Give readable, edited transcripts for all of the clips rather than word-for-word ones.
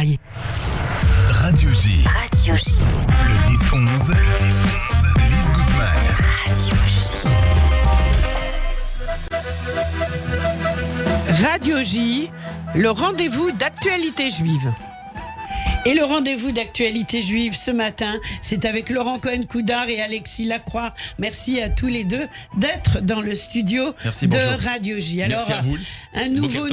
rails. Radio J. Radio J. Le 10-11. Lise Gutmann. Radio J, le rendez-vous d'actualité juive. Et le rendez-vous d'actualité juive ce matin, c'est avec Laurent Cohen-Coudard et Alexis Lacroix. Merci à tous les deux d'être dans le studio de Radio J. Alors, merci à vous. Un nouveau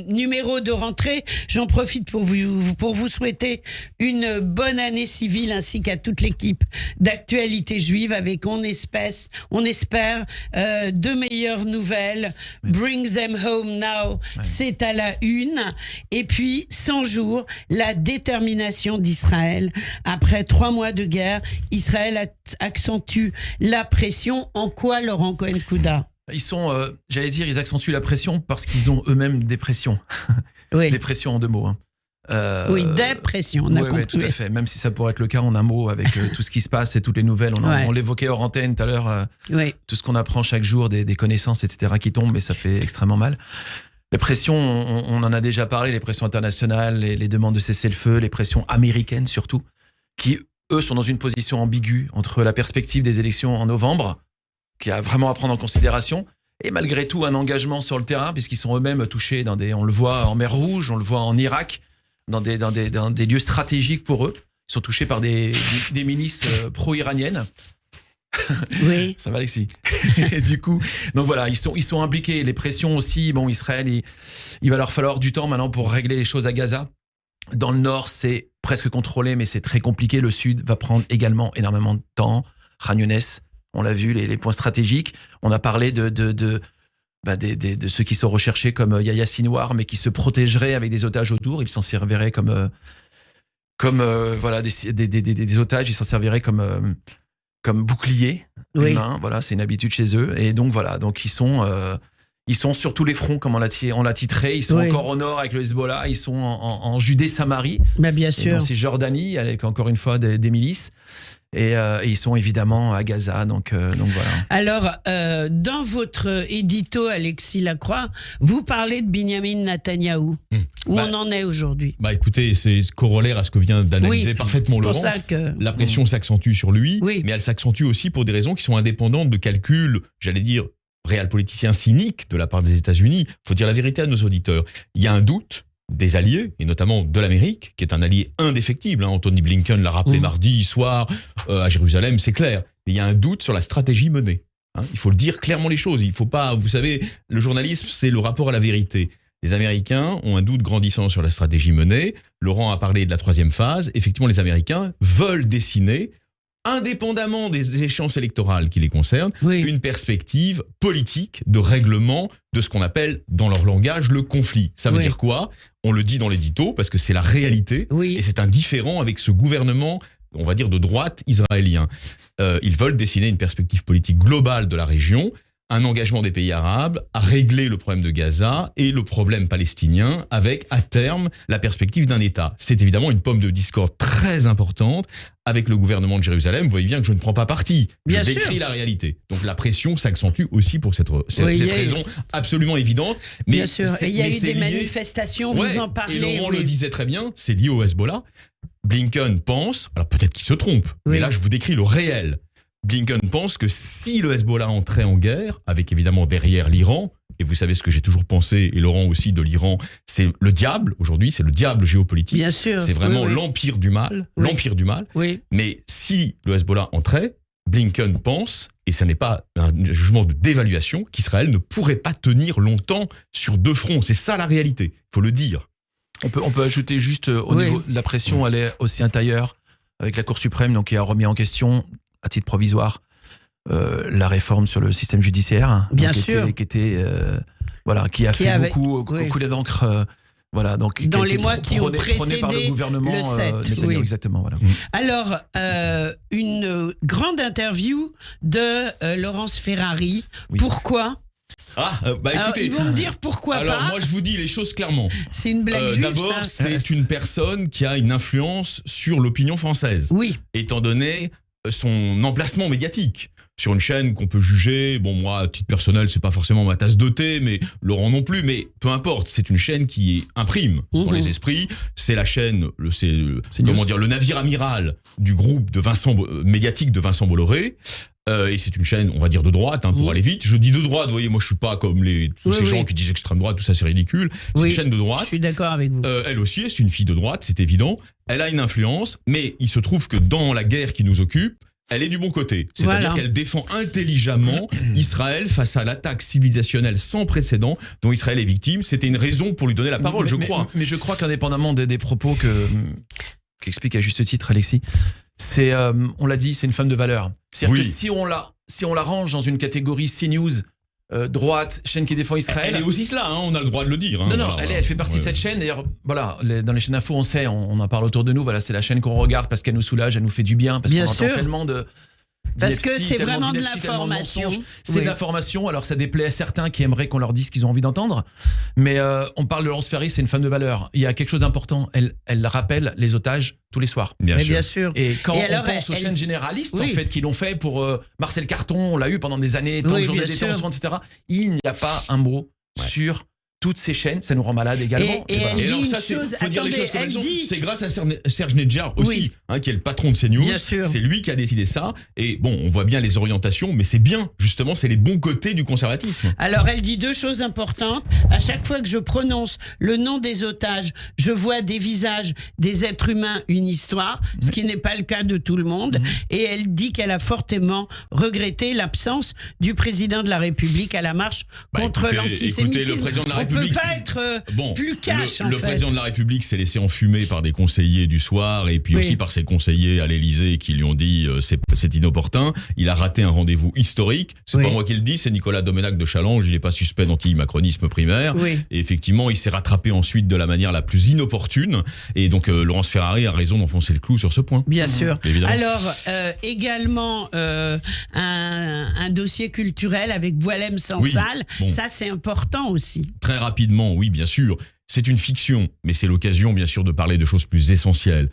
numéro de rentrée. J'en profite pour vous souhaiter une bonne année civile ainsi qu'à toute l'équipe d'actualité juive avec, on espère, de meilleures nouvelles. Oui. Bring them home now, c'est à la une. Et puis, 100 jours, la détermination d'Israël. Après 3 mois de guerre, Israël accentue la pression. En quoi, Laurent Cohen-Coudard ? Ils accentuent la pression parce qu'ils ont eux-mêmes des pressions. Oui. Des pressions en 2 mots. Oui, des pressions, on a compris. Oui, tout à fait. Même si ça pourrait être le cas en un mot avec tout ce qui se passe et toutes les nouvelles. On l'évoquait hors antenne tout à l'heure. Tout ce qu'on apprend chaque jour, des connaissances, etc. qui tombent, et ça fait extrêmement mal. Les pressions, on en a déjà parlé, les pressions internationales, les demandes de cessez-le-feu, les pressions américaines surtout, qui, eux, sont dans une position ambiguë entre la perspective des élections en novembre, qui a vraiment à prendre en considération, et malgré tout un engagement sur le terrain, puisqu'ils sont eux-mêmes touchés on le voit en mer Rouge, on le voit en Irak, dans des lieux stratégiques pour eux. Ils sont touchés par des milices pro-iraniennes. Oui. Ça va, Alexis. Et du coup, donc voilà, ils sont impliqués. Les pressions aussi. Bon, Israël, il va leur falloir du temps maintenant pour régler les choses à Gaza. Dans le nord, c'est presque contrôlé, mais c'est très compliqué. Le sud va prendre également énormément de temps. Khan Younes, on l'a vu, les points stratégiques. On a parlé de ceux qui sont recherchés comme Yahya Sinwar, mais qui se protégeraient avec des otages autour. Ils s'en serviraient comme des otages. Ils s'en serviraient comme bouclier humain, voilà, c'est une habitude chez eux. Et donc voilà, donc ils sont sur tous les fronts, comme on l'a titré. Ils sont encore au nord avec le Hezbollah, ils sont en Judée-Samarie. Bah bien sûr. C'est Jordanie, avec encore une fois des milices. Et ils sont évidemment à Gaza, donc voilà. Alors, dans votre édito, Alexis Lacroix, vous parlez de Binyamin Netanyahou. Où on en est aujourd'hui? Écoutez, c'est corollaire à ce que vient d'analyser parfaitement Laurent. La pression s'accentue sur lui, mais elle s'accentue aussi pour des raisons qui sont indépendantes de calculs, j'allais dire, réels politiciens cyniques de la part des États-Unis. Il faut dire la vérité à nos auditeurs. Il y a un doute des alliés, et notamment de l'Amérique, qui est un allié indéfectible. Anthony Blinken l'a rappelé mardi soir à Jérusalem, c'est clair. Mais il y a un doute sur la stratégie menée. Il faut le dire clairement les choses. Il faut pas, vous savez, le journalisme, c'est le rapport à la vérité. Les Américains ont un doute grandissant sur la stratégie menée. Laurent a parlé de la 3e phase. Effectivement, les Américains veulent dessiner, indépendamment des échéances électorales qui les concernent, une perspective politique de règlement de ce qu'on appelle, dans leur langage, le conflit. Ça veut dire quoi? On le dit dans l'édito, parce que c'est la réalité, et c'est indifférent avec ce gouvernement, on va dire, de droite israélien. Ils veulent dessiner une perspective politique globale de la région, un engagement des pays arabes à régler le problème de Gaza et le problème palestinien avec, à terme, la perspective d'un État. C'est évidemment une pomme de discorde très importante avec le gouvernement de Jérusalem. Vous voyez bien que je ne prends pas parti. Je décris la réalité. Donc la pression s'accentue aussi pour cette raison absolument évidente. Mais bien sûr. Et il y a eu des manifestations, vous en parlez. Et Laurent le disait très bien, c'est lié au Hezbollah. Blinken pense, alors peut-être qu'il se trompe, mais là je vous décris le réel. Blinken pense que si le Hezbollah entrait en guerre, avec évidemment derrière l'Iran, et vous savez ce que j'ai toujours pensé, et Laurent aussi, de l'Iran, c'est le diable, aujourd'hui, c'est le diable géopolitique. Bien sûr. C'est vraiment l'empire du mal, l'empire du mal. Mais si le Hezbollah entrait, Blinken pense, et ce n'est pas un jugement de dévaluation, qu'Israël ne pourrait pas tenir longtemps sur 2 fronts. C'est ça la réalité, il faut le dire. On peut ajouter juste au niveau de la pression, elle est aussi intérieure, avec la Cour suprême, donc qui a remis en question, à titre provisoire, la réforme sur le système judiciaire, bien sûr, qui a fait beaucoup couler d'encre, donc dans les mois qui ont précédé par le gouvernement le 7. Exactement, voilà. Alors, une grande interview de Laurence Ferrari. Pourquoi? Écoutez, alors, ils vont me dire pourquoi alors, pas. Alors moi je vous dis les choses clairement. C'est une blague juive. D'abord, c'est une personne qui a une influence sur l'opinion française. Oui. Étant donné son emplacement médiatique. sur une chaîne qu'on peut juger. Bon, moi, à titre personnel, c'est pas forcément ma tasse de thé, mais Laurent non plus. Mais peu importe, c'est une chaîne qui imprime dans les esprits. C'est la chaîne, le navire amiral du groupe médiatique de Vincent Bolloré. Et c'est une chaîne, on va dire, de droite, pour aller vite. Je dis de droite, vous voyez, moi je suis pas comme tous ces gens qui disent extrême droite, tout ça c'est ridicule. C'est une chaîne de droite. Je suis d'accord avec vous. Elle aussi, c'est une fille de droite, c'est évident. Elle a une influence, mais il se trouve que dans la guerre qui nous occupe, elle est du bon côté. C'est-à-dire qu'elle défend intelligemment Israël face à l'attaque civilisationnelle sans précédent dont Israël est victime. C'était une raison pour lui donner la parole, je crois. Mais je crois qu'indépendamment des propos qu'explique à juste titre Alexis, c'est, on l'a dit, c'est une femme de valeur. C'est-à-dire que si on la range dans une catégorie CNews, droite, chaîne qui défend Israël... Elle est aussi cela, on a le droit de le dire. Non, elle fait partie de cette chaîne. D'ailleurs, voilà, dans les chaînes info, on sait, on en parle autour de nous. Voilà, c'est la chaîne qu'on regarde parce qu'elle nous soulage, elle nous fait du bien, parce qu'on entend tellement de... Parce que c'est vraiment de l'information. C'est de l'information, alors ça déplaît à certains qui aimeraient qu'on leur dise ce qu'ils ont envie d'entendre. Mais on parle de Laurence Ferrari, c'est une femme de valeur. Il y a quelque chose d'important, elle rappelle les otages tous les soirs. Bien sûr. Et quand on pense aux chaînes généralistes, en fait, qui l'ont fait pour Marcel Carton, on l'a eu pendant des années, tant de journées détention, etc. Il n'y a pas un mot sur toutes ces chaînes, ça nous rend malade également. Et alors ça, faut dire les choses comme elles sont. C'est grâce à Serge Nedjar aussi, qui est le patron de CNews. C'est lui qui a décidé ça. Et bon, on voit bien les orientations, mais c'est bien, justement, c'est les bons côtés du conservatisme. Alors, elle dit deux choses importantes. À chaque fois que je prononce le nom des otages, je vois des visages, des êtres humains, une histoire, ce qui n'est pas le cas de tout le monde. Et elle dit qu'elle a fortement regretté l'absence du président de la République à la marche contre l'antisémitisme. Écoutez, le président de la République... On ne peut pas être plus cash, Le président de la République s'est laissé enfumer par des conseillers du soir et puis aussi par ses conseillers à l'Élysée qui lui ont dit c'est inopportun. Il a raté un rendez-vous historique. C'est pas moi qui le dis, c'est Nicolas Domenac de Challenge. Il n'est pas suspect d'anti-macronisme primaire. Et effectivement, il s'est rattrapé ensuite de la manière la plus inopportune. Et donc, Laurence Ferrari a raison d'enfoncer le clou sur ce point. Bien sûr. Évidemment. Alors, également, un dossier culturel avec Boualem Sansal. Ça, c'est important aussi. Très rapidement, oui, bien sûr. C'est une fiction, mais c'est l'occasion, bien sûr, de parler de choses plus essentielles.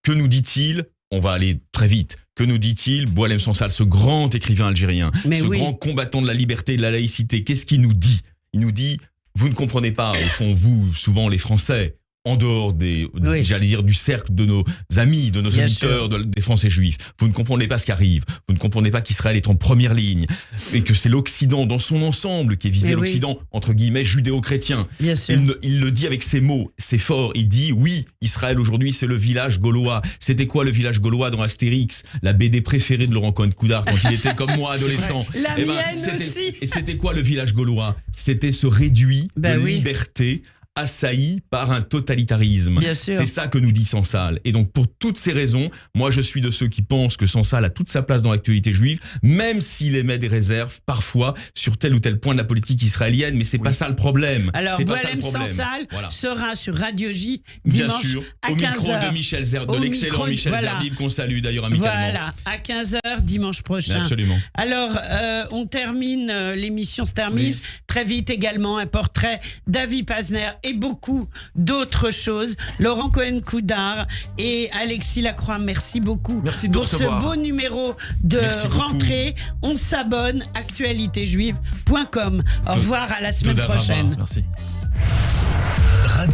Que nous dit-il ? On va aller très vite. Que nous dit-il, Boualem Sansal, ce grand écrivain algérien, grand combattant de la liberté et de la laïcité, qu'est-ce qu'il nous dit ? Il nous dit, vous ne comprenez pas, au fond, vous, souvent les Français, en dehors j'allais dire, du cercle de nos amis, de nos auditeurs, des Français juifs. Vous ne comprenez pas ce qui arrive. Vous ne comprenez pas qu'Israël est en première ligne et que c'est l'Occident dans son ensemble qui est visé, l'Occident, entre guillemets, judéo-chrétien. Il le dit avec ses mots, c'est fort. Il dit, oui, Israël aujourd'hui, c'est le village gaulois. C'était quoi le village gaulois dans Astérix, la BD préférée de Laurent Cohen-Coudard quand il était comme moi, adolescent. La mienne aussi. Et c'était quoi le village gaulois ? C'était ce réduit de liberté assailli par un totalitarisme. C'est ça que nous dit Sansal. Et donc, pour toutes ces raisons, moi, je suis de ceux qui pensent que Sansal a toute sa place dans l'actualité juive, même s'il émet des réserves, parfois, sur tel ou tel point de la politique israélienne, mais c'est pas ça le problème. Alors, Boualem Sansal sera sur Radio J dimanche à 15h. Au micro de l'excellent Michel Zerbib, qu'on salue d'ailleurs amicalement. Voilà, à 15h dimanche prochain. Absolument. Alors, on termine, l'émission se termine très vite également, un portrait d'Avi Pazner et beaucoup d'autres choses. Laurent Cohen-Coudard et Alexis Lacroix, merci beaucoup pour ce beau numéro de rentrée. On s'abonne, actualitéjuive.com. Au revoir, à la semaine prochaine. Merci.